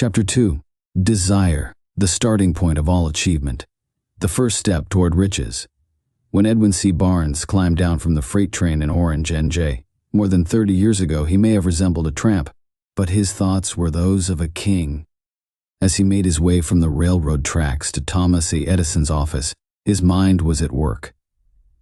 Chapter 2. Desire, the starting point of all achievement. The first step toward riches. When Edwin C. Barnes climbed down from the freight train in Orange, NJ, more than 30 years ago, he may have resembled a tramp, but his thoughts were those of a king. As he made his way from the railroad tracks to Thomas A. Edison's office, his mind was at work.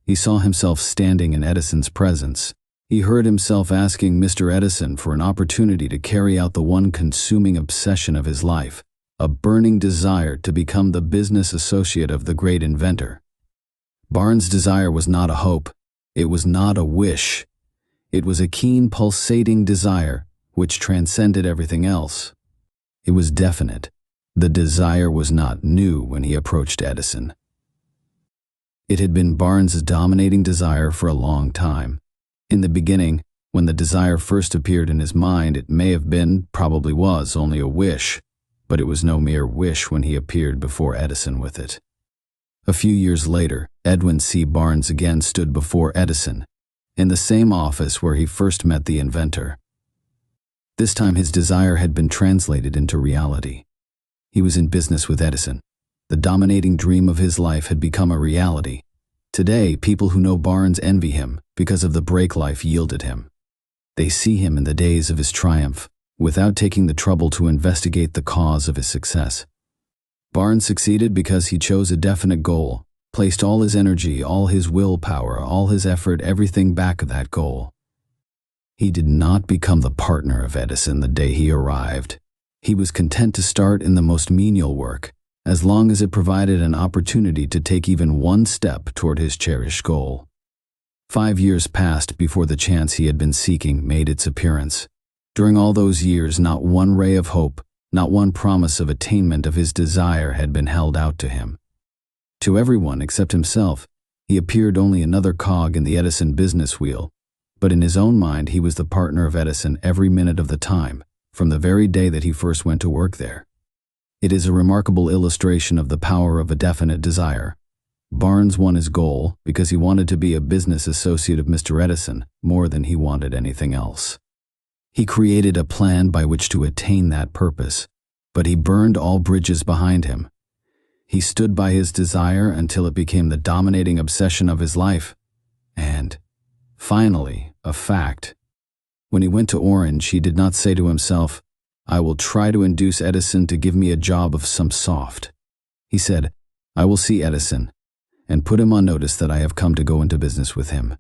He saw himself standing in Edison's presence. He heard himself asking Mr. Edison for an opportunity to carry out the one consuming obsession of his life, a burning desire to become the business associate of the great inventor. Barnes' desire was not a hope. It was not a wish. It was a keen, pulsating desire which transcended everything else. It was definite. The desire was not new when he approached Edison. It had been Barnes' dominating desire for a long time. In the beginning, when the desire first appeared in his mind, it may have been, probably was, only a wish, but it was no mere wish when he appeared before Edison with it. A few years later, Edwin C. Barnes again stood before Edison, in the same office where he first met the inventor. This time his desire had been translated into reality. He was in business with Edison. The dominating dream of his life had become a reality. Today, people who know Barnes envy him because of the break life yielded him. They see him in the days of his triumph, without taking the trouble to investigate the cause of his success. Barnes succeeded because he chose a definite goal, placed all his energy, all his willpower, all his effort, everything back of that goal. He did not become the partner of Edison the day he arrived. He was content to start in the most menial work, as long as it provided an opportunity to take even one step toward his cherished goal. 5 years passed before the chance he had been seeking made its appearance. During all those years, not one ray of hope, not one promise of attainment of his desire had been held out to him. To everyone except himself, he appeared only another cog in the Edison business wheel, but in his own mind he was the partner of Edison every minute of the time, from the very day that he first went to work there. It is a remarkable illustration of the power of a definite desire. Barnes won his goal because he wanted to be a business associate of Mr. Edison more than he wanted anything else. He created a plan by which to attain that purpose, but he burned all bridges behind him. He stood by his desire until it became the dominating obsession of his life, and, finally, a fact. When he went to Orange, he did not say to himself, "I will try to induce Edison to give me a job of some soft." He said, "I will see Edison, and put him on notice that I have come to go into business with him."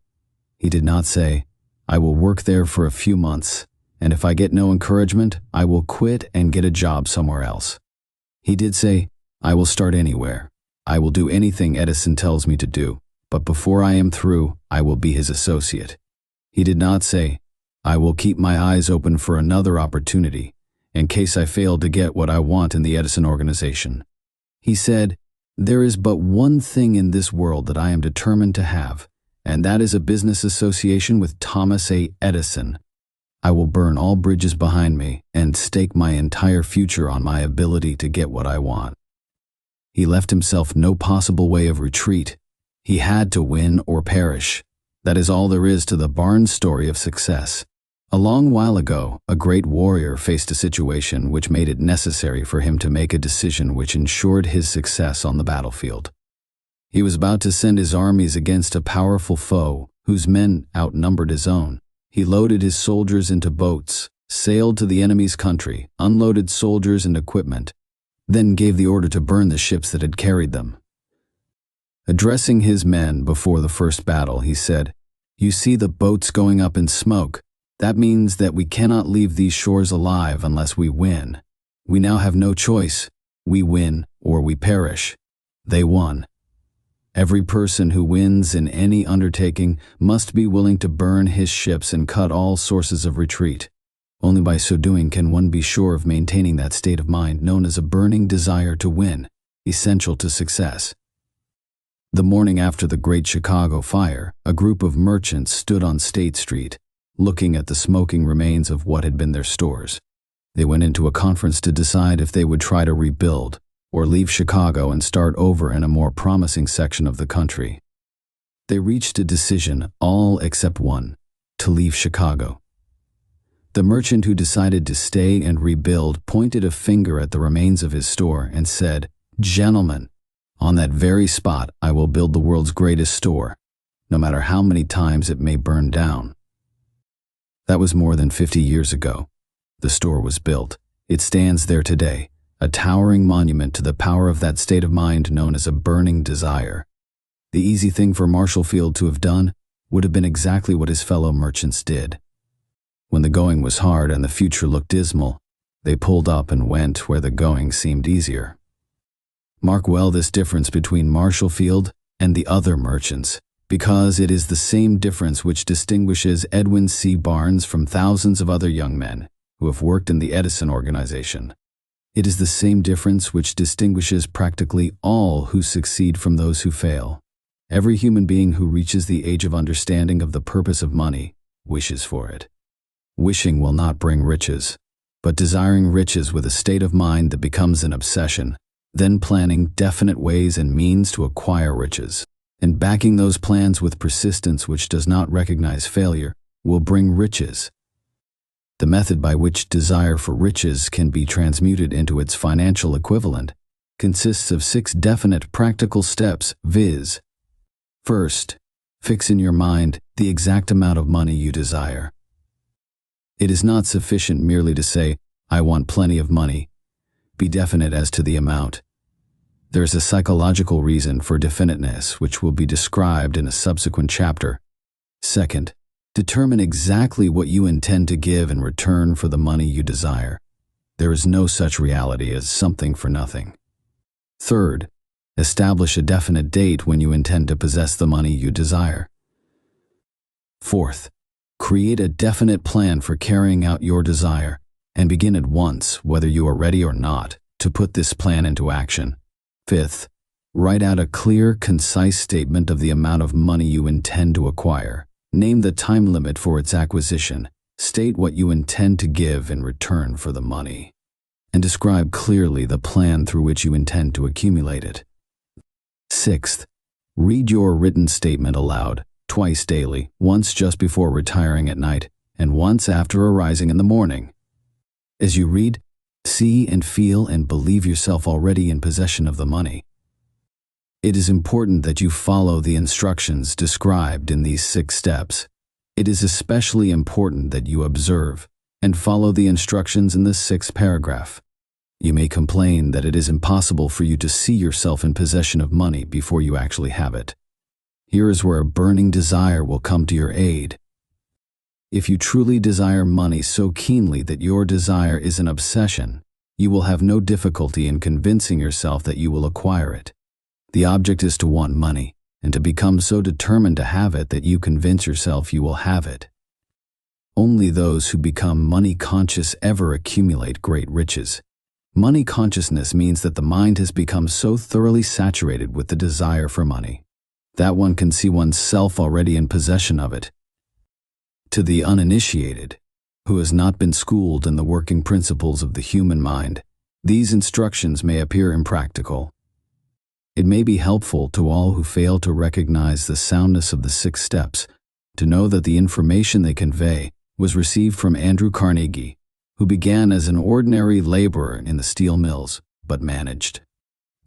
He did not say, "I will work there for a few months, and if I get no encouragement, I will quit and get a job somewhere else." He did say, "I will start anywhere. I will do anything Edison tells me to do, but before I am through, I will be his associate." He did not say, "I will keep my eyes open for another opportunity, in case I fail to get what I want in the Edison organization." He said, "There is but one thing in this world that I am determined to have, and that is a business association with Thomas A. Edison. I will burn all bridges behind me and stake my entire future on my ability to get what I want." He left himself no possible way of retreat. He had to win or perish. That is all there is to the Barnes story of success. A long while ago, a great warrior faced a situation which made it necessary for him to make a decision which ensured his success on the battlefield. He was about to send his armies against a powerful foe whose men outnumbered his own. He loaded his soldiers into boats, sailed to the enemy's country, unloaded soldiers and equipment, then gave the order to burn the ships that had carried them. Addressing his men before the first battle, he said, "You see the boats going up in smoke. That means that we cannot leave these shores alive unless we win. We now have no choice. We win or we perish." They won. Every person who wins in any undertaking must be willing to burn his ships and cut all sources of retreat. Only by so doing can one be sure of maintaining that state of mind known as a burning desire to win, essential to success. The morning after the Great Chicago Fire, a group of merchants stood on State Street, looking at the smoking remains of what had been their stores. They went into a conference to decide if they would try to rebuild or leave Chicago and start over in a more promising section of the country. They reached a decision, all except one, to leave Chicago. The merchant who decided to stay and rebuild pointed a finger at the remains of his store and said, "Gentlemen, on that very spot I will build the world's greatest store, no matter how many times it may burn down." That was more than 50 years ago. The store was built. It stands there today, a towering monument to the power of that state of mind known as a burning desire. The easy thing for Marshall Field to have done would have been exactly what his fellow merchants did. When the going was hard and the future looked dismal, they pulled up and went where the going seemed easier. Mark well this difference between Marshall Field and the other merchants, because it is the same difference which distinguishes Edwin C. Barnes from thousands of other young men who have worked in the Edison organization. It is the same difference which distinguishes practically all who succeed from those who fail. Every human being who reaches the age of understanding of the purpose of money wishes for it. Wishing will not bring riches, but desiring riches with a state of mind that becomes an obsession, then planning definite ways and means to acquire riches, and backing those plans with persistence which does not recognize failure, will bring riches. The method by which desire for riches can be transmuted into its financial equivalent consists of 6 definite practical steps, viz. First, fix in your mind the exact amount of money you desire. It is not sufficient merely to say, "I want plenty of money." Be definite as to the amount. There is a psychological reason for definiteness which will be described in a subsequent chapter. Second, determine exactly what you intend to give in return for the money you desire. There is no such reality as something for nothing. Third, establish a definite date when you intend to possess the money you desire. Fourth, create a definite plan for carrying out your desire, and begin at once, whether you are ready or not, to put this plan into action. Fifth, write out a clear, concise statement of the amount of money you intend to acquire. Name the time limit for its acquisition. State what you intend to give in return for the money, and describe clearly the plan through which you intend to accumulate it. Sixth, read your written statement aloud, twice daily, once just before retiring at night, and once after arising in the morning. As you read, see and feel and believe yourself already in possession of the money. It is important that you follow the instructions described in these 6 steps. It is especially important that you observe and follow the instructions in the 6th paragraph. You may complain that it is impossible for you to see yourself in possession of money before you actually have it. Here is where a burning desire will come to your aid. If you truly desire money so keenly that your desire is an obsession, you will have no difficulty in convincing yourself that you will acquire it. The object is to want money, and to become so determined to have it that you convince yourself you will have it. Only those who become money conscious ever accumulate great riches. Money consciousness means that the mind has become so thoroughly saturated with the desire for money that one can see oneself already in possession of it. To the uninitiated, who has not been schooled in the working principles of the human mind, these instructions may appear impractical. It may be helpful to all who fail to recognize the soundness of the 6 steps to know that the information they convey was received from Andrew Carnegie, who began as an ordinary laborer in the steel mills, but managed,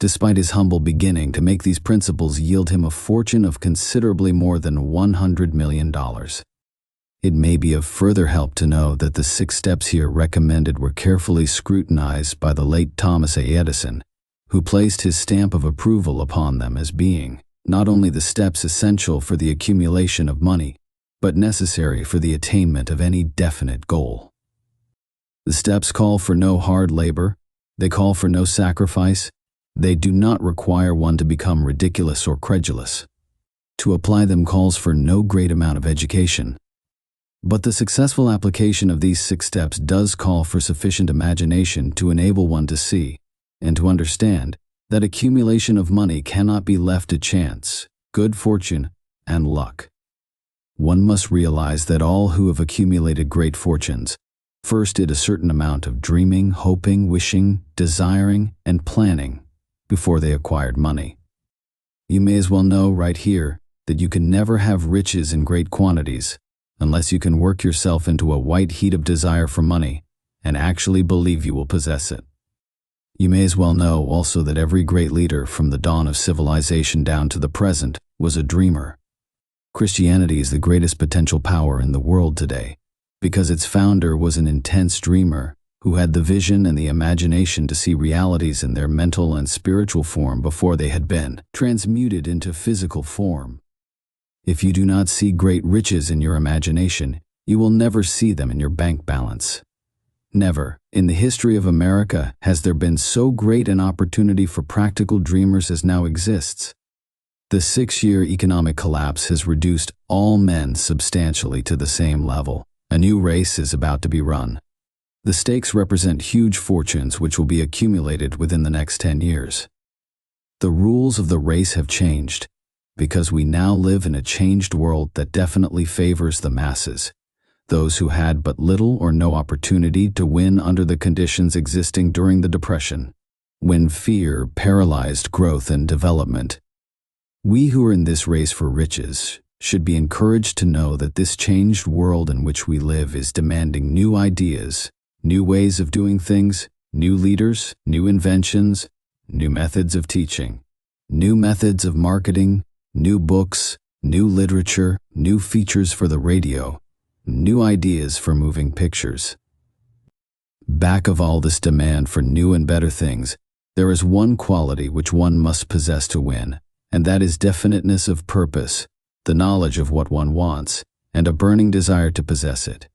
despite his humble beginning, to make these principles yield him a fortune of considerably more than $100 million. It may be of further help to know that the 6 steps here recommended were carefully scrutinized by the late Thomas A. Edison, who placed his stamp of approval upon them as being not only the steps essential for the accumulation of money, but necessary for the attainment of any definite goal. The steps call for no hard labor, they call for no sacrifice, they do not require one to become ridiculous or credulous. To apply them calls for no great amount of education. But the successful application of these 6 steps does call for sufficient imagination to enable one to see and to understand that accumulation of money cannot be left to chance, good fortune, and luck. One must realize that all who have accumulated great fortunes first did a certain amount of dreaming, hoping, wishing, desiring, and planning before they acquired money. You may as well know right here that you can never have riches in great quantities unless you can work yourself into a white heat of desire for money and actually believe you will possess it. You may as well know also that every great leader from the dawn of civilization down to the present was a dreamer. Christianity is the greatest potential power in the world today because its founder was an intense dreamer who had the vision and the imagination to see realities in their mental and spiritual form before they had been transmuted into physical form. If you do not see great riches in your imagination, you will never see them in your bank balance. Never, in the history of America, has there been so great an opportunity for practical dreamers as now exists. The 6-year economic collapse has reduced all men substantially to the same level. A new race is about to be run. The stakes represent huge fortunes which will be accumulated within the next 10 years. The rules of the race have changed, because we now live in a changed world that definitely favors the masses, those who had but little or no opportunity to win under the conditions existing during the Depression, when fear paralyzed growth and development. We who are in this race for riches should be encouraged to know that this changed world in which we live is demanding new ideas, new ways of doing things, new leaders, new inventions, new methods of teaching, new methods of marketing, new books, new literature, new features for the radio, new ideas for moving pictures. Back of all this demand for new and better things, there is one quality which one must possess to win, and that is definiteness of purpose, the knowledge of what one wants, and a burning desire to possess it.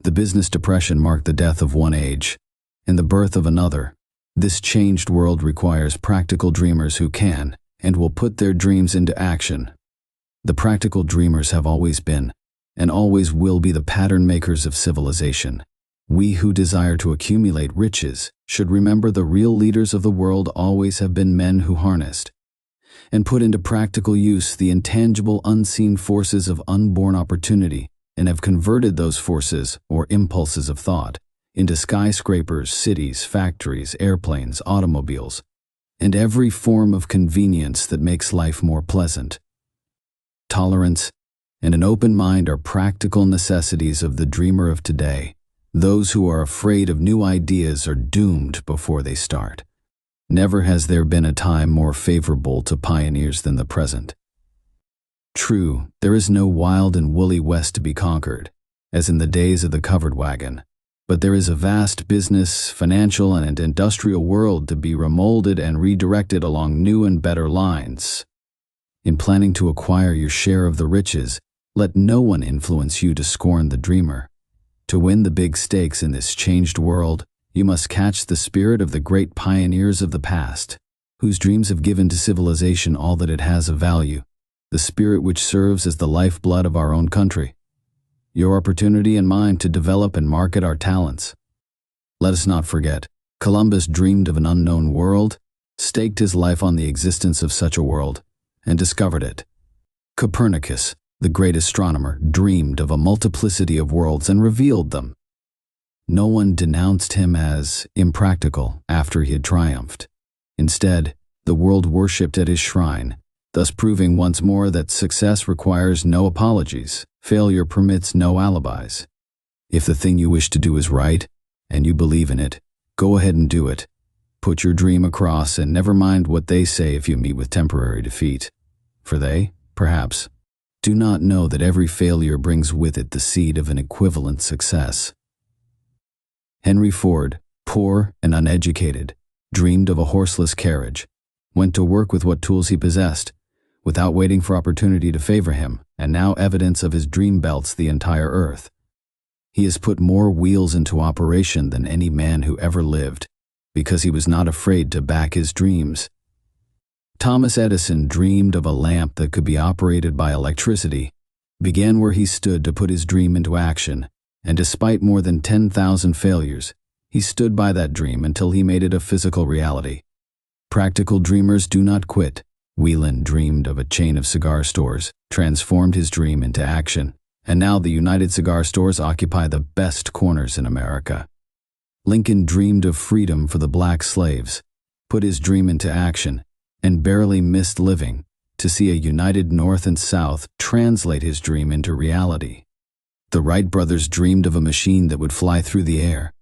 The business depression marked the death of one age and the birth of another. This changed world requires practical dreamers who can and will put their dreams into action. The practical dreamers have always been and always will be the pattern makers of civilization. We who desire to accumulate riches should remember the real leaders of the world always have been men who harnessed and put into practical use the intangible, unseen forces of unborn opportunity and have converted those forces, or impulses of thought, into skyscrapers, cities, factories, airplanes, automobiles, and every form of convenience that makes life more pleasant. Tolerance and an open mind are practical necessities of the dreamer of today. Those who are afraid of new ideas are doomed before they start. Never has there been a time more favorable to pioneers than the present. True, there is no wild and woolly West to be conquered, as in the days of the covered wagon, but there is a vast business, financial, and industrial world to be remolded and redirected along new and better lines. In planning to acquire your share of the riches, let no one influence you to scorn the dreamer. To win the big stakes in this changed world, you must catch the spirit of the great pioneers of the past, whose dreams have given to civilization all that it has of value, the spirit which serves as the lifeblood of our own country. Your opportunity and mine to develop and market our talents. Let us not forget, Columbus dreamed of an unknown world, staked his life on the existence of such a world, and discovered it. Copernicus, the great astronomer, dreamed of a multiplicity of worlds and revealed them. No one denounced him as impractical after he had triumphed. Instead, the world worshipped at his shrine, thus proving once more that success requires no apologies, failure permits no alibis. If the thing you wish to do is right, and you believe in it, go ahead and do it. Put your dream across and never mind what they say if you meet with temporary defeat. For they, perhaps, do not know that every failure brings with it the seed of an equivalent success. Henry Ford, poor and uneducated, dreamed of a horseless carriage, went to work with what tools he possessed, without waiting for opportunity to favor him, and now evidence of his dream belts the entire earth. He has put more wheels into operation than any man who ever lived, because he was not afraid to back his dreams. Thomas Edison dreamed of a lamp that could be operated by electricity, began where he stood to put his dream into action, and despite more than 10,000 failures, he stood by that dream until he made it a physical reality. Practical dreamers do not quit. Whelan dreamed of a chain of cigar stores, transformed his dream into action, and now the United Cigar Stores occupy the best corners in America. Lincoln dreamed of freedom for the black slaves, put his dream into action, and barely missed living to see a united North and South translate his dream into reality. The Wright brothers dreamed of a machine that would fly through the air.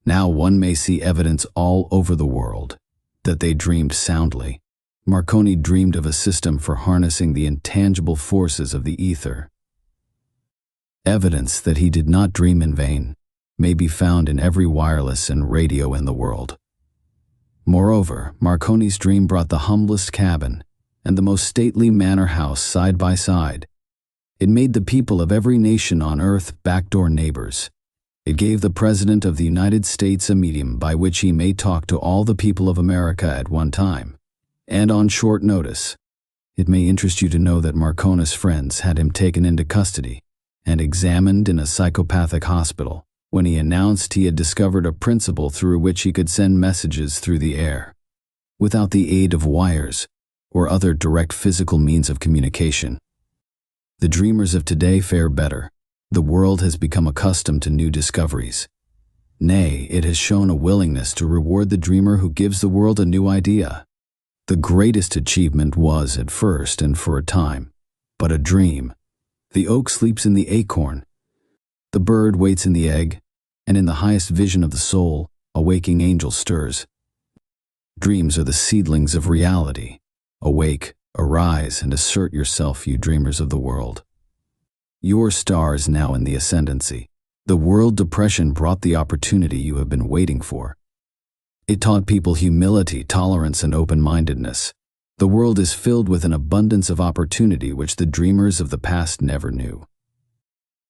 Now one may see evidence all over the world that they dreamed soundly. Marconi dreamed of a system for harnessing the intangible forces of the ether. Evidence that he did not dream in vain may be found in every wireless and radio in the world. Moreover, Marconi's dream brought the humblest cabin and the most stately manor house side by side. It made the people of every nation on earth backdoor neighbors. It gave the President of the United States a medium by which he may talk to all the people of America at one time, and on short notice. It may interest you to know that Marconi's friends had him taken into custody and examined in a psychopathic hospital when he announced he had discovered a principle through which he could send messages through the air, without the aid of wires or other direct physical means of communication. The dreamers of today fare better. The world has become accustomed to new discoveries. Nay, it has shown a willingness to reward the dreamer who gives the world a new idea. The greatest achievement was, at first and for a time, but a dream. The oak sleeps in the acorn. The bird waits in the egg, and in the highest vision of the soul, a waking angel stirs. Dreams are the seedlings of reality. Awake, arise, and assert yourself, you dreamers of the world. Your star is now in the ascendancy. The world depression brought the opportunity you have been waiting for. It taught people humility, tolerance, and open-mindedness. The world is filled with an abundance of opportunity which the dreamers of the past never knew.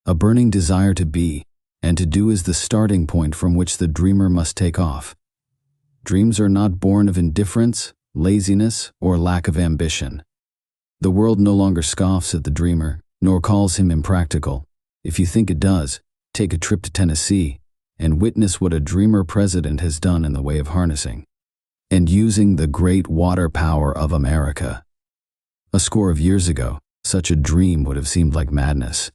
A burning desire to be and to do is the starting point from which the dreamer must take off. Dreams are not born of indifference, laziness, or lack of ambition. The world no longer scoffs at the dreamer, nor calls him impractical. If you think it does, take a trip to Tennessee and witness what a dreamer president has done in the way of harnessing and using the great water power of America. A score of years ago, such a dream would have seemed like madness.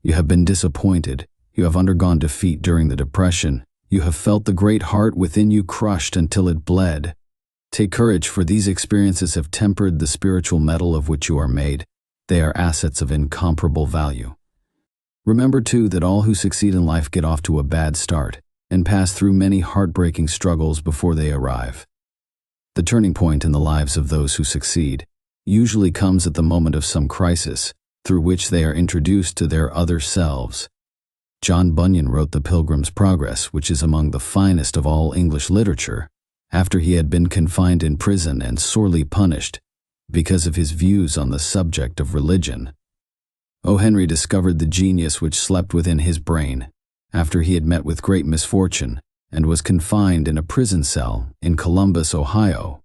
You have been disappointed. You have undergone defeat during the Depression. You have felt the great heart within you crushed until it bled. Take courage, for these experiences have tempered the spiritual metal of which you are made. They are assets of incomparable value. Remember, too, that all who succeed in life get off to a bad start and pass through many heartbreaking struggles before they arrive. The turning point in the lives of those who succeed usually comes at the moment of some crisis through which they are introduced to their other selves. John Bunyan wrote The Pilgrim's Progress, which is among the finest of all English literature, after he had been confined in prison and sorely punished because of his views on the subject of religion. O. Henry discovered the genius which slept within his brain after he had met with great misfortune and was confined in a prison cell in Columbus, Ohio.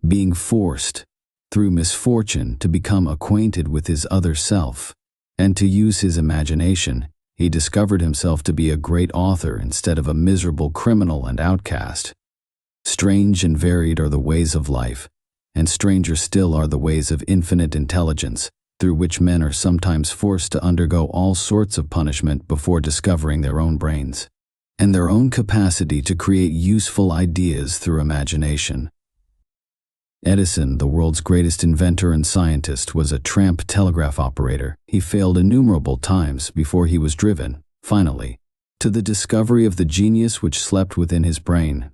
Being forced, through misfortune, to become acquainted with his other self and to use his imagination, he discovered himself to be a great author instead of a miserable criminal and outcast. Strange and varied are the ways of life, and stranger still are the ways of infinite intelligence, through which men are sometimes forced to undergo all sorts of punishment before discovering their own brains and their own capacity to create useful ideas through imagination. Edison, the world's greatest inventor and scientist, was a tramp telegraph operator. He failed innumerable times before he was driven, finally, to the discovery of the genius which slept within his brain.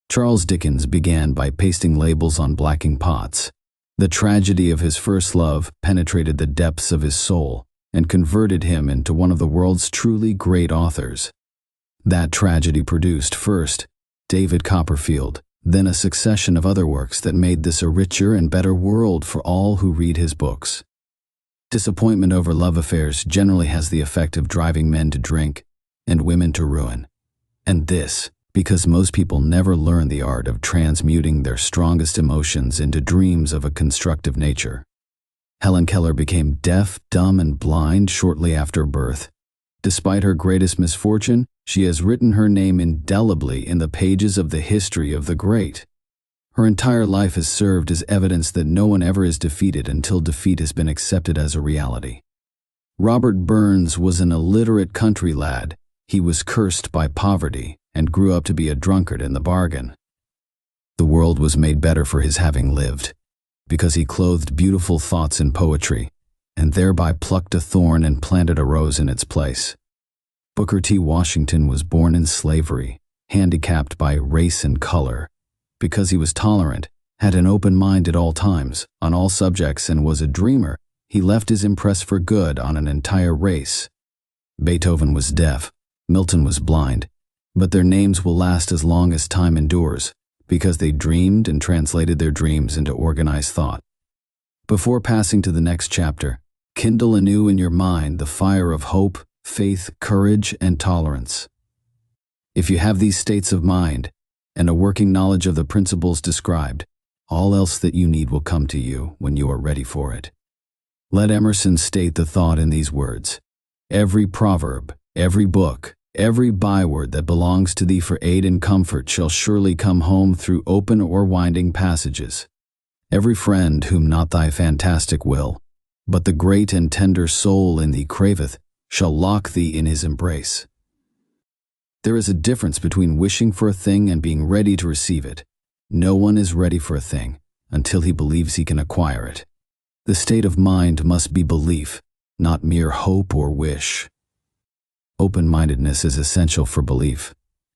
Charles Dickens began by pasting labels on blacking pots. The tragedy of his first love penetrated the depths of his soul and converted him into one of the world's truly great authors. That tragedy produced, first, David Copperfield, then a succession of other works that made this a richer and better world for all who read his books. Disappointment over love affairs generally has the effect of driving men to drink and women to ruin. And this, because most people never learn the art of transmuting their strongest emotions into dreams of a constructive nature. Helen Keller became deaf, dumb, and blind shortly after birth. Despite her greatest misfortune, she has written her name indelibly in the pages of the history of the great. Her entire life has served as evidence that no one ever is defeated until defeat has been accepted as a reality. Robert Burns was an illiterate country lad. He was cursed by poverty and grew up to be a drunkard in the bargain. The world was made better for his having lived, because he clothed beautiful thoughts in poetry and thereby plucked a thorn and planted a rose in its place. Booker T. Washington was born in slavery, handicapped by race and color. Because he was tolerant, had an open mind at all times, on all subjects, and was a dreamer, he left his impress for good on an entire race. Beethoven was deaf, Milton was blind, but their names will last as long as time endures, because they dreamed and translated their dreams into organized thought. Before passing to the next chapter, kindle anew in your mind the fire of hope, faith, courage, and tolerance. If you have these states of mind, and a working knowledge of the principles described, all else that you need will come to you when you are ready for it. Let Emerson state the thought in these words: every proverb, every book, every byword that belongs to thee for aid and comfort shall surely come home through open or winding passages. Every friend whom not thy fantastic will, but the great and tender soul in thee craveth, shall lock thee in his embrace. There is a difference between wishing for a thing and being ready to receive it. No one is ready for a thing until he believes he can acquire it. The state of mind must be belief, not mere hope or wish. Open-mindedness is essential for belief.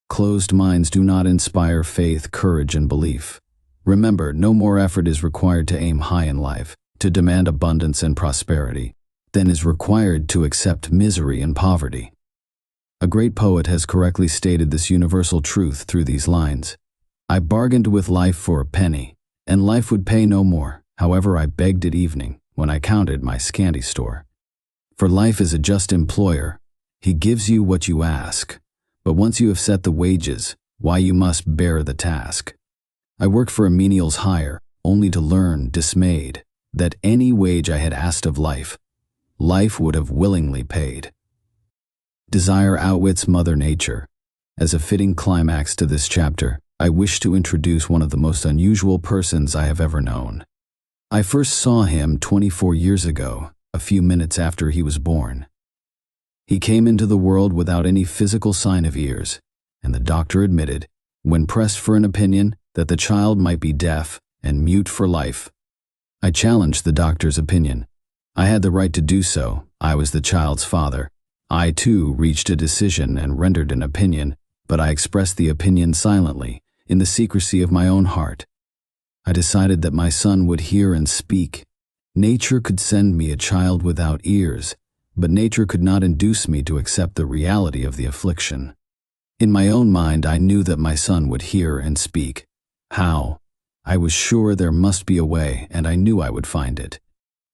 Closed minds do not inspire faith, courage, and belief. Remember, no more effort is required to aim high in life, to demand abundance and prosperity, than is required to accept misery and poverty. A great poet has correctly stated this universal truth through these lines: I bargained with life for a penny, and life would pay no more, however I begged at evening, when I counted my scanty store. For life is a just employer. He gives you what you ask, but once you have set the wages, why you must bear the task. I worked for a menial's hire, only to learn, dismayed, that any wage I had asked of life, life would have willingly paid. Desire outwits Mother Nature. As a fitting climax to this chapter, I wish to introduce one of the most unusual persons I have ever known. I first saw him 24 years ago, a few minutes after he was born. He came into the world without any physical sign of ears, and the doctor admitted, when pressed for an opinion, that the child might be deaf and mute for life. I challenged the doctor's opinion. I had the right to do so. I was the child's father. I, too, reached a decision and rendered an opinion, but I expressed the opinion silently, in the secrecy of my own heart. I decided that my son would hear and speak. Nature could send me a child without ears, but nature could not induce me to accept the reality of the affliction. In my own mind, I knew that my son would hear and speak. How? I was sure there must be a way, and I knew I would find it.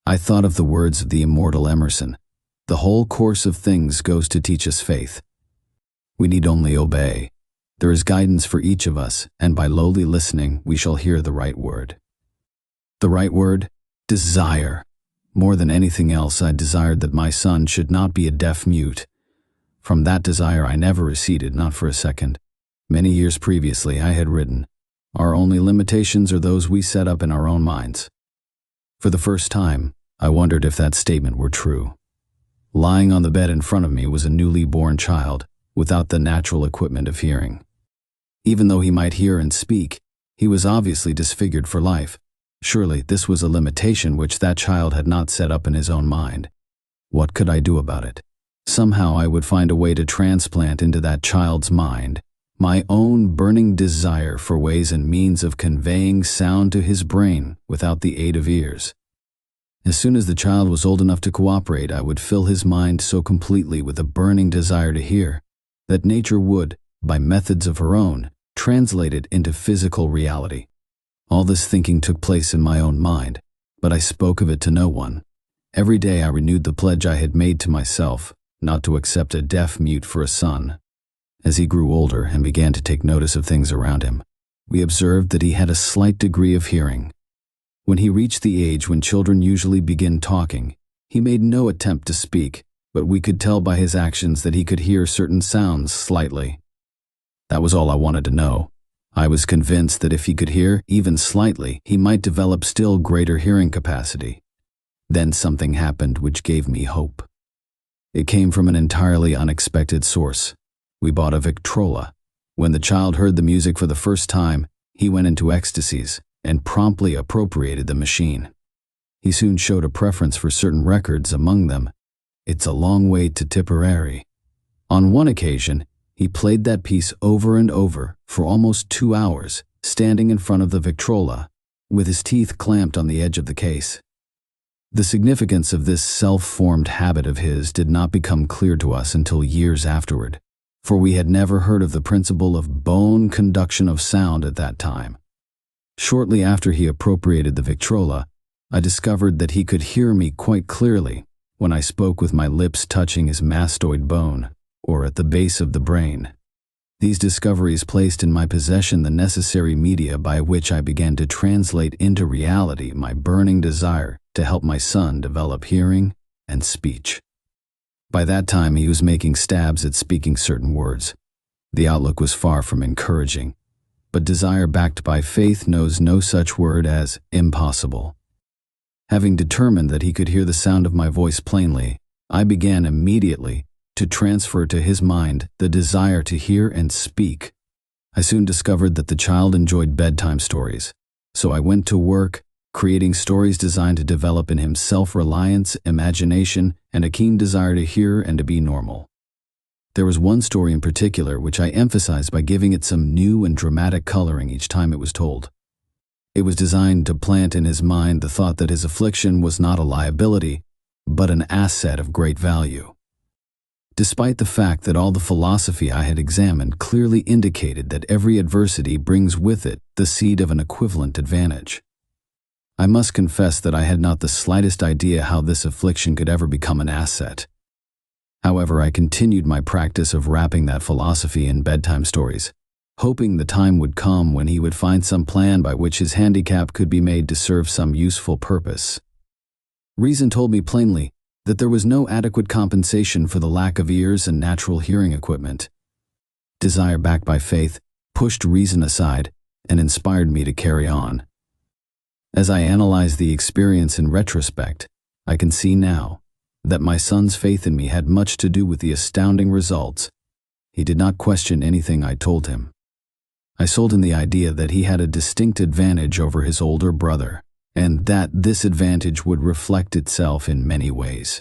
I thought of the words of the immortal Emerson: the whole course of things goes to teach us faith. We need only obey. There is guidance for each of us, and by lowly listening, we shall hear the right word. The right word? Desire. More than anything else, I desired that my son should not be a deaf mute. From that desire I never receded, not for a second. Many years previously I had written, our only limitations are those we set up in our own minds. For the first time, I wondered if that statement were true. Lying on the bed in front of me was a newly born child, without the natural equipment of hearing. Even though he might hear and speak, he was obviously disfigured for life. Surely this was a limitation which that child had not set up in his own mind. What could I do about it? Somehow I would find a way to transplant into that child's mind my own burning desire for ways and means of conveying sound to his brain without the aid of ears. As soon as the child was old enough to cooperate, I would fill his mind so completely with a burning desire to hear that nature would, by methods of her own, translate it into physical reality. All this thinking took place in my own mind, but I spoke of it to no one. Every day I renewed the pledge I had made to myself, not to accept a deaf mute for a son. As he grew older and began to take notice of things around him, we observed that he had a slight degree of hearing. When he reached the age when children usually begin talking, he made no attempt to speak, but we could tell by his actions that he could hear certain sounds slightly. That was all I wanted to know. I was convinced that if he could hear, even slightly, he might develop still greater hearing capacity. Then something happened which gave me hope. It came from an entirely unexpected source. We bought a Victrola. When the child heard the music for the first time, he went into ecstasies and promptly appropriated the machine. He soon showed a preference for certain records, among them, "It's a Long Way to Tipperary." On one occasion, he played that piece over and over for almost 2 hours, standing in front of the Victrola, with his teeth clamped on the edge of the case. The significance of this self-formed habit of his did not become clear to us until years afterward, for we had never heard of the principle of bone conduction of sound at that time. Shortly after he appropriated the Victrola, I discovered that he could hear me quite clearly when I spoke with my lips touching his mastoid bone, or at the base of the brain. These discoveries placed in my possession the necessary media by which I began to translate into reality my burning desire to help my son develop hearing and speech. By that time, he was making stabs at speaking certain words. The outlook was far from encouraging, but desire backed by faith knows no such word as impossible. Having determined that he could hear the sound of my voice plainly, I began immediately to transfer to his mind the desire to hear and speak. I soon discovered that the child enjoyed bedtime stories, so I went to work creating stories designed to develop in him self-reliance, imagination, and a keen desire to hear and to be normal. There was one story in particular which I emphasized by giving it some new and dramatic coloring each time it was told. It was designed to plant in his mind the thought that his affliction was not a liability, but an asset of great value. Despite the fact that all the philosophy I had examined clearly indicated that every adversity brings with it the seed of an equivalent advantage. I must confess that I had not the slightest idea how this affliction could ever become an asset. However, I continued my practice of wrapping that philosophy in bedtime stories, hoping the time would come when he would find some plan by which his handicap could be made to serve some useful purpose. Reason told me plainly that there was no adequate compensation for the lack of ears and natural hearing equipment. Desire backed by faith pushed reason aside and inspired me to carry on. As I analyze the experience in retrospect, I can see now that my son's faith in me had much to do with the astounding results. He did not question anything I told him. I sold him the idea that he had a distinct advantage over his older brother, and that this advantage would reflect itself in many ways.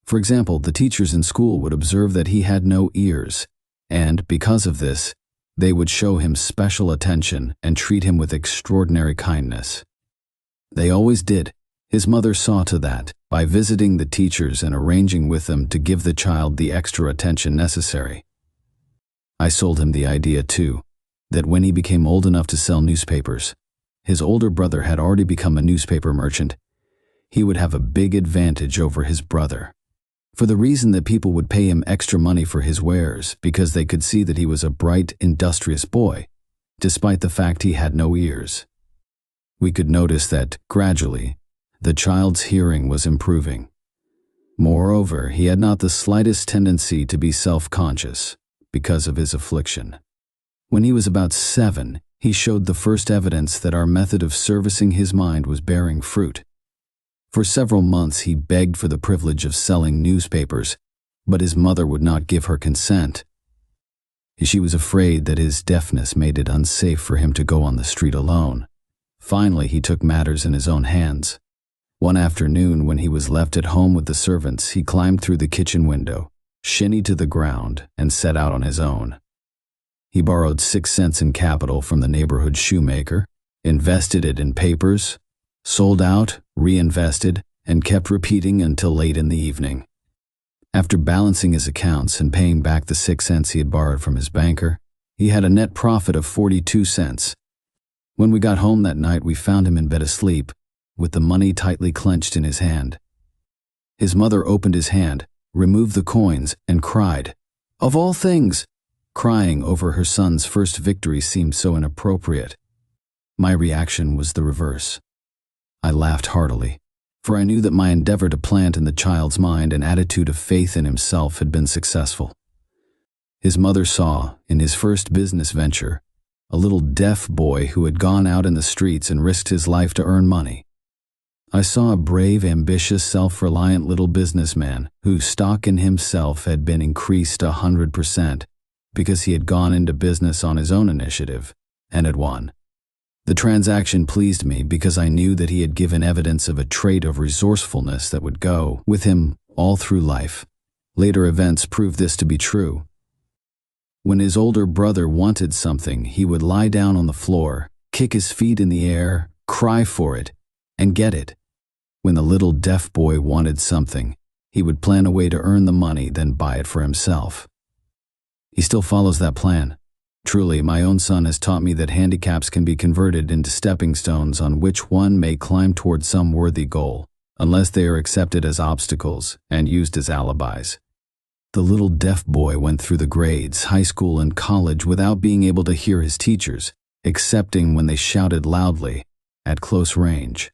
For example, the teachers in school would observe that he had no ears, and because of this, they would show him special attention and treat him with extraordinary kindness. They always did. His mother saw to that by visiting the teachers and arranging with them to give the child the extra attention necessary. I sold him the idea, too, that when he became old enough to sell newspapers, his older brother had already become a newspaper merchant, he would have a big advantage over his brother, for the reason that people would pay him extra money for his wares because they could see that he was a bright, industrious boy, despite the fact he had no ears. We could notice that, gradually, the child's hearing was improving. Moreover, he had not the slightest tendency to be self-conscious because of his affliction. When he was about 7, he showed the first evidence that our method of servicing his mind was bearing fruit. For several months he begged for the privilege of selling newspapers, but his mother would not give her consent. She was afraid that his deafness made it unsafe for him to go on the street alone. Finally, he took matters in his own hands. One afternoon, when he was left at home with the servants, he climbed through the kitchen window, shinnied to the ground, and set out on his own. He borrowed 6 cents in capital from the neighborhood shoemaker, invested it in papers, sold out, reinvested, and kept repeating until late in the evening. After balancing his accounts and paying back the 6 cents he had borrowed from his banker, he had a net profit of 42 cents. When we got home that night, we found him in bed asleep, with the money tightly clenched in his hand. His mother opened his hand, removed the coins, and cried, "Of all things!" Crying over her son's first victory seemed so inappropriate. My reaction was the reverse. I laughed heartily, for I knew that my endeavor to plant in the child's mind an attitude of faith in himself had been successful. His mother saw, in his first business venture, a little deaf boy who had gone out in the streets and risked his life to earn money. I saw a brave, ambitious, self-reliant little businessman whose stock in himself had been increased 100% because he had gone into business on his own initiative and had won. The transaction pleased me because I knew that he had given evidence of a trait of resourcefulness that would go with him all through life. Later events proved this to be true. When his older brother wanted something, he would lie down on the floor, kick his feet in the air, cry for it, and get it. When the little deaf boy wanted something, he would plan a way to earn the money, then buy it for himself. He still follows that plan. Truly, my own son has taught me that handicaps can be converted into stepping stones on which one may climb toward some worthy goal, unless they are accepted as obstacles and used as alibis. The little deaf boy went through the grades, high school, and college without being able to hear his teachers, excepting when they shouted loudly at close range.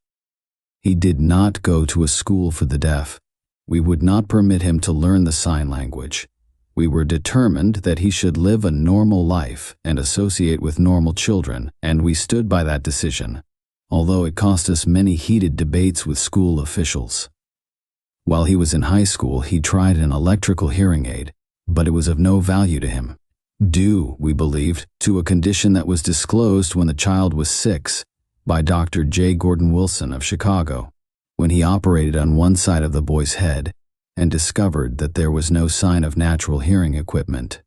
He did not go to a school for the deaf. We would not permit him to learn the sign language. We were determined that he should live a normal life and associate with normal children, and we stood by that decision, although it cost us many heated debates with school officials. While he was in high school, he tried an electrical hearing aid, but it was of no value to him, due, we believed, to a condition that was disclosed when the child was 6 by Dr. J. Gordon Wilson of Chicago, when he operated on one side of the boy's head and discovered that there was no sign of natural hearing equipment.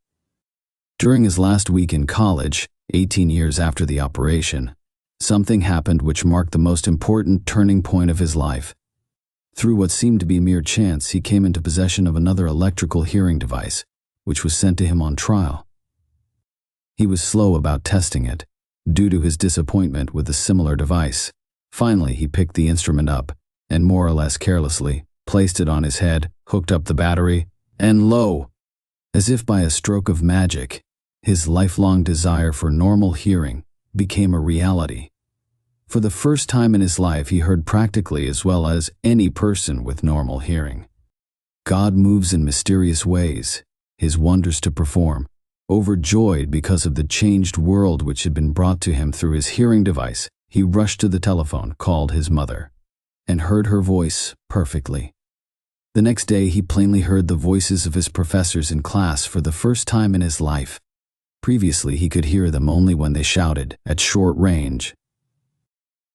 During his last week in college, 18 years after the operation, something happened which marked the most important turning point of his life. Through what seemed to be mere chance, he came into possession of another electrical hearing device, which was sent to him on trial. He was slow about testing it, due to his disappointment with a similar device. Finally, he picked the instrument up, and more or less carelessly, placed it on his head, hooked up the battery, and lo! As if by a stroke of magic, his lifelong desire for normal hearing became a reality. For the first time in his life, he heard practically as well as any person with normal hearing. God moves in mysterious ways, his wonders to perform. Overjoyed because of the changed world which had been brought to him through his hearing device, he rushed to the telephone, called his mother, and heard her voice perfectly. The next day, he plainly heard the voices of his professors in class for the first time in his life. Previously, he could hear them only when they shouted at short range.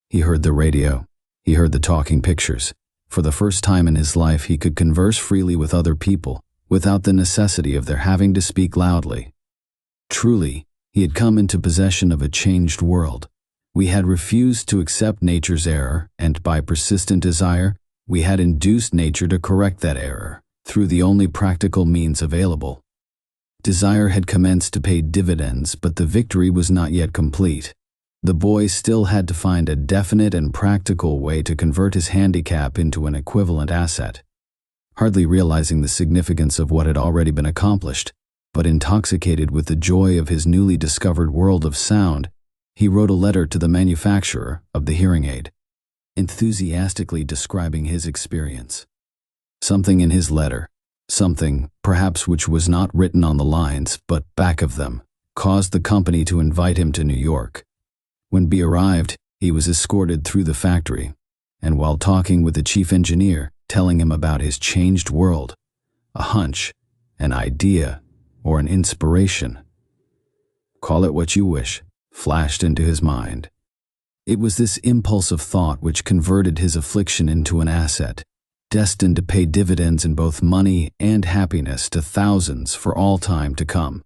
He heard the radio. He heard the talking pictures. For the first time in his life, he could converse freely with other people without the necessity of their having to speak loudly. Truly, he had come into possession of a changed world. We had refused to accept nature's error, and by persistent desire, we had induced nature to correct that error through the only practical means available. Desire had commenced to pay dividends, but the victory was not yet complete. The boy still had to find a definite and practical way to convert his handicap into an equivalent asset. Hardly realizing the significance of what had already been accomplished, but intoxicated with the joy of his newly discovered world of sound, he wrote a letter to the manufacturer of the hearing aid, enthusiastically describing his experience. Something in his letter, something, perhaps, which was not written on the lines, but back of them, caused the company to invite him to New York. When B arrived, he was escorted through the factory, and while talking with the chief engineer, telling him about his changed world, a hunch, an idea, or an inspiration, call it what you wish, flashed into his mind. It was this impulse of thought which converted his affliction into an asset, destined to pay dividends in both money and happiness to thousands for all time to come.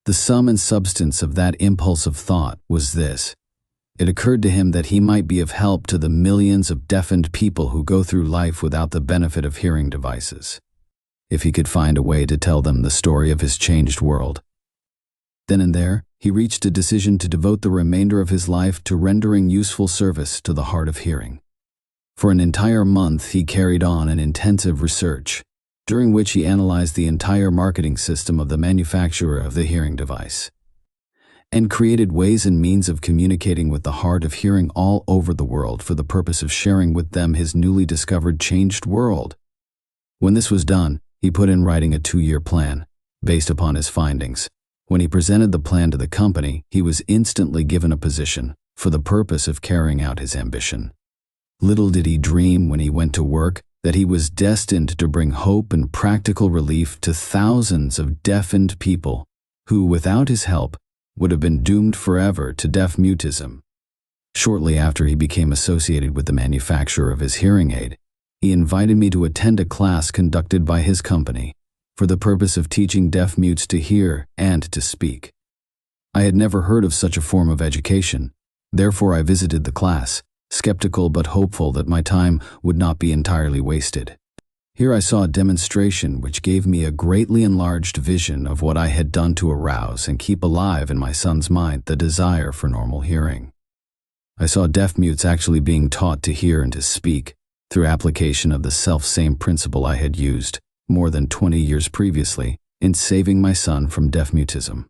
The sum and substance of that impulse of thought was this. It occurred to him that he might be of help to the millions of deafened people who go through life without the benefit of hearing devices, if he could find a way to tell them the story of his changed world. Then and there, he reached a decision to devote the remainder of his life to rendering useful service to the hard of hearing. For an entire month, he carried on an intensive research, during which he analyzed the entire marketing system of the manufacturer of the hearing device, and created ways and means of communicating with the hard of hearing all over the world for the purpose of sharing with them his newly discovered changed world. When this was done, he put in writing a 2-year plan, based upon his findings. When he presented the plan to the company, he was instantly given a position for the purpose of carrying out his ambition. Little did he dream when he went to work that he was destined to bring hope and practical relief to thousands of deafened people who, without his help, would have been doomed forever to deaf mutism. Shortly after he became associated with the manufacturer of his hearing aid, he invited me to attend a class conducted by his company for the purpose of teaching deaf mutes to hear and to speak. I had never heard of such a form of education, therefore I visited the class, skeptical but hopeful that my time would not be entirely wasted. Here I saw a demonstration which gave me a greatly enlarged vision of what I had done to arouse and keep alive in my son's mind the desire for normal hearing. I saw deaf mutes actually being taught to hear and to speak through application of the self-same principle I had used more than 20 years previously in saving my son from deaf mutism.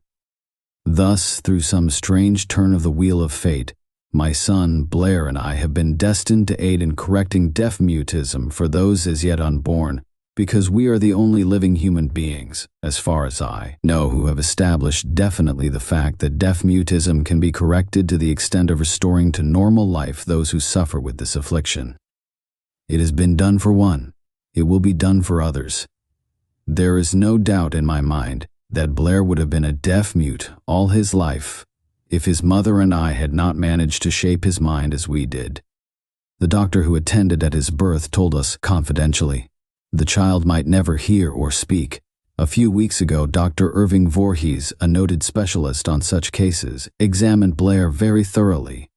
Thus, through some strange turn of the wheel of fate, my son, Blair, and I have been destined to aid in correcting deaf mutism for those as yet unborn, because we are the only living human beings, as far as I know, who have established definitely the fact that deaf mutism can be corrected to the extent of restoring to normal life those who suffer with this affliction. It has been done for one. It will be done for others. There is no doubt in my mind that Blair would have been a deaf mute all his life if his mother and I had not managed to shape his mind as we did. The doctor who attended at his birth told us confidentially, the child might never hear or speak. A few weeks ago, Dr. Irving Voorhees, a noted specialist on such cases, examined Blair very thoroughly.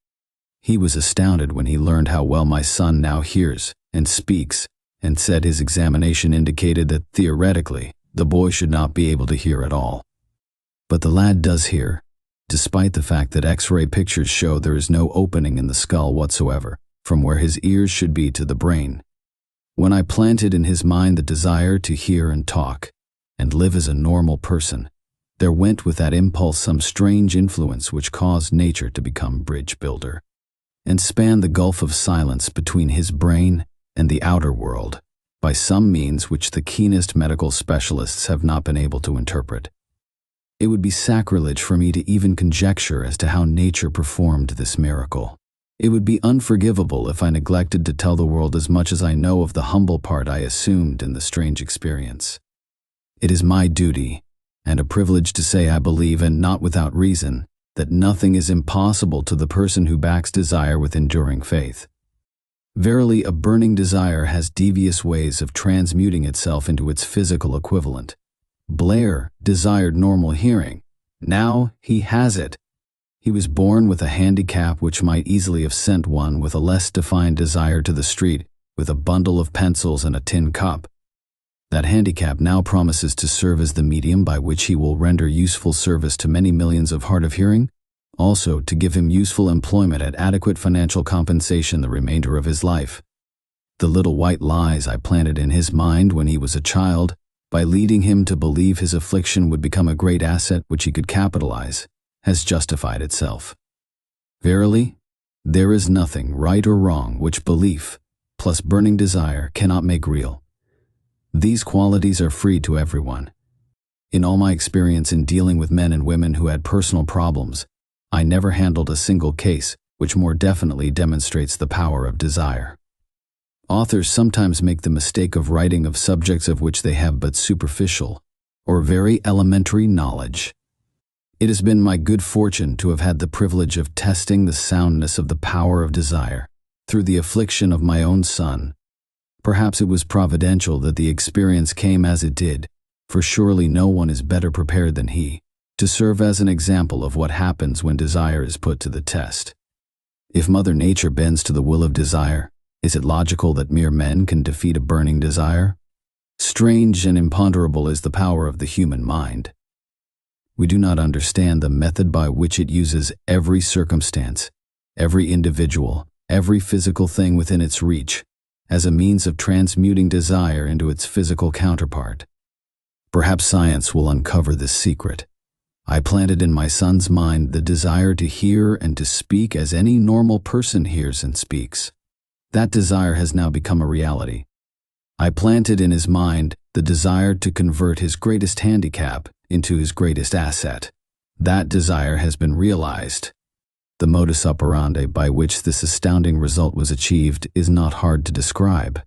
He was astounded when he learned how well my son now hears and speaks, and said his examination indicated that, theoretically, the boy should not be able to hear at all. But the lad does hear, despite the fact that X-ray pictures show there is no opening in the skull whatsoever, from where his ears should be to the brain. When I planted in his mind the desire to hear and talk, and live as a normal person, there went with that impulse some strange influence which caused nature to become bridge builder, and span the gulf of silence between his brain and the outer world, by some means which the keenest medical specialists have not been able to interpret. It would be sacrilege for me to even conjecture as to how nature performed this miracle. It would be unforgivable if I neglected to tell the world as much as I know of the humble part I assumed in the strange experience. It is my duty, and a privilege to say I believe, and not without reason, that nothing is impossible to the person who backs desire with enduring faith. Verily, a burning desire has devious ways of transmuting itself into its physical equivalent. Blair desired normal hearing. Now he has it. He was born with a handicap which might easily have sent one with a less defined desire to the street with a bundle of pencils and a tin cup. That handicap now promises to serve as the medium by which he will render useful service to many millions of hard of hearing, also to give him useful employment at adequate financial compensation the remainder of his life. The little white lies I planted in his mind when he was a child, by leading him to believe his affliction would become a great asset which he could capitalize, has justified itself. Verily, there is nothing, right or wrong, which belief, plus burning desire, cannot make real. These qualities are free to everyone. In all my experience in dealing with men and women who had personal problems, I never handled a single case which more definitely demonstrates the power of desire. Authors sometimes make the mistake of writing of subjects of which they have but superficial or very elementary knowledge. It has been my good fortune to have had the privilege of testing the soundness of the power of desire through the affliction of my own son. Perhaps it was providential that the experience came as it did, for surely no one is better prepared than he to serve as an example of what happens when desire is put to the test. If Mother Nature bends to the will of desire, is it logical that mere men can defeat a burning desire? Strange and imponderable is the power of the human mind. We do not understand the method by which it uses every circumstance, every individual, every physical thing within its reach, as a means of transmuting desire into its physical counterpart. Perhaps science will uncover this secret. I planted in my son's mind the desire to hear and to speak as any normal person hears and speaks. That desire has now become a reality. I planted in his mind the desire to convert his greatest handicap into his greatest asset. That desire has been realized. The modus operandi by which this astounding result was achieved is not hard to describe.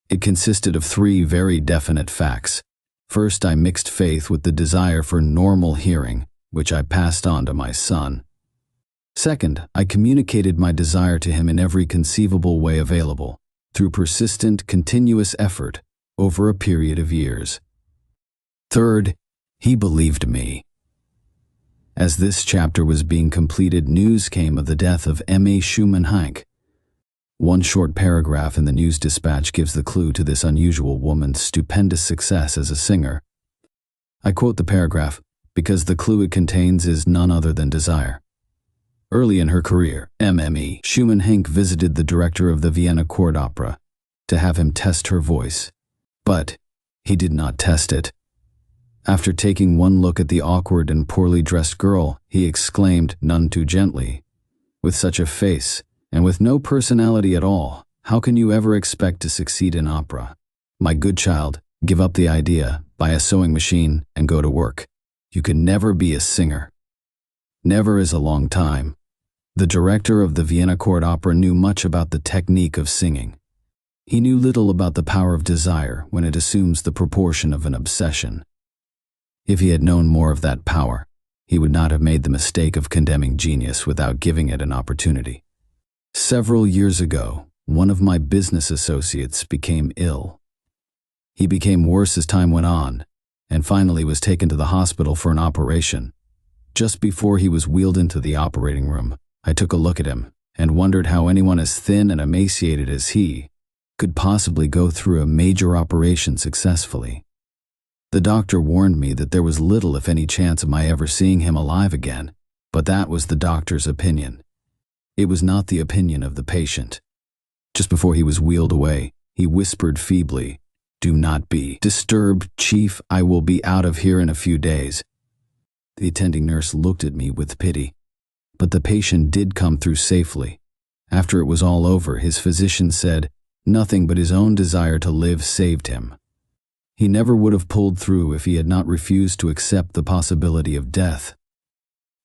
It consisted of three very definite facts. First, I mixed faith with the desire for normal hearing, which I passed on to my son. Second, I communicated my desire to him in every conceivable way available, through persistent, continuous effort over a period of years. Third, he believed me. As this chapter was being completed, news came of the death of M.A. Schumann Heink. One short paragraph in the News Dispatch gives the clue to this unusual woman's stupendous success as a singer. I quote the paragraph because the clue it contains is none other than desire. Early in her career, M.M.E. Schumann Heink visited the director of the Vienna Court Opera to have him test her voice. But he did not test it. After taking one look at the awkward and poorly dressed girl, he exclaimed, none too gently, "With such a face, and with no personality at all, how can you ever expect to succeed in opera? My good child, give up the idea, buy a sewing machine, and go to work. You can never be a singer." Never is a long time. The director of the Vienna Court Opera knew much about the technique of singing. He knew little about the power of desire when it assumes the proportion of an obsession. If he had known more of that power, he would not have made the mistake of condemning genius without giving it an opportunity. Several years ago, one of my business associates became ill. He became worse as time went on, and finally was taken to the hospital for an operation. Just before he was wheeled into the operating room, I took a look at him and wondered how anyone as thin and emaciated as he could possibly go through a major operation successfully. The doctor warned me that there was little if any chance of my ever seeing him alive again, but that was the doctor's opinion. It was not the opinion of the patient. Just before he was wheeled away, he whispered feebly, "Do not be disturbed, Chief. I will be out of here in a few days." The attending nurse looked at me with pity. But the patient did come through safely. After it was all over, his physician said, nothing but his own desire to live saved him. He never would have pulled through if he had not refused to accept the possibility of death.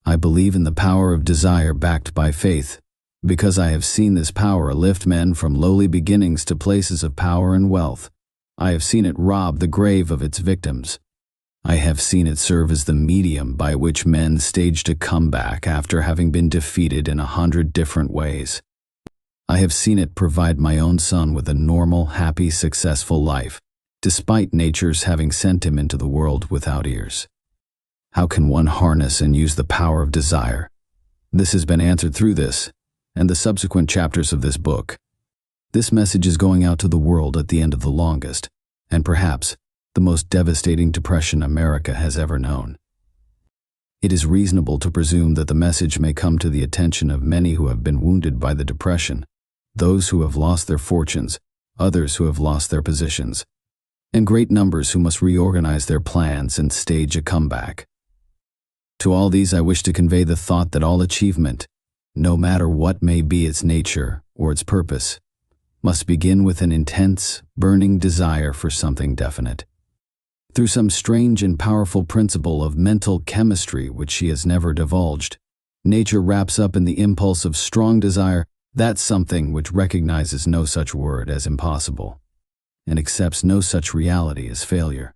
I believe in the power of desire backed by faith, because I have seen this power lift men from lowly beginnings to places of power and wealth. I have seen it rob the grave of its victims. I have seen it serve as the medium by which men staged a comeback after having been defeated in 100 different ways. I have seen it provide my own son with a normal, happy, successful life, despite nature's having sent him into the world without ears. How can one harness and use the power of desire? This has been answered through this and the subsequent chapters of this book. This message is going out to the world at the end of the longest, and perhaps the most devastating depression America has ever known. It is reasonable to presume that the message may come to the attention of many who have been wounded by the depression, those who have lost their fortunes, others who have lost their positions, and great numbers who must reorganize their plans and stage a comeback. To all these I wish to convey the thought that all achievement, no matter what may be its nature or its purpose, must begin with an intense, burning desire for something definite. Through some strange and powerful principle of mental chemistry which she has never divulged, nature wraps up in the impulse of strong desire that something which recognizes no such word as impossible, and accepts no such reality as failure.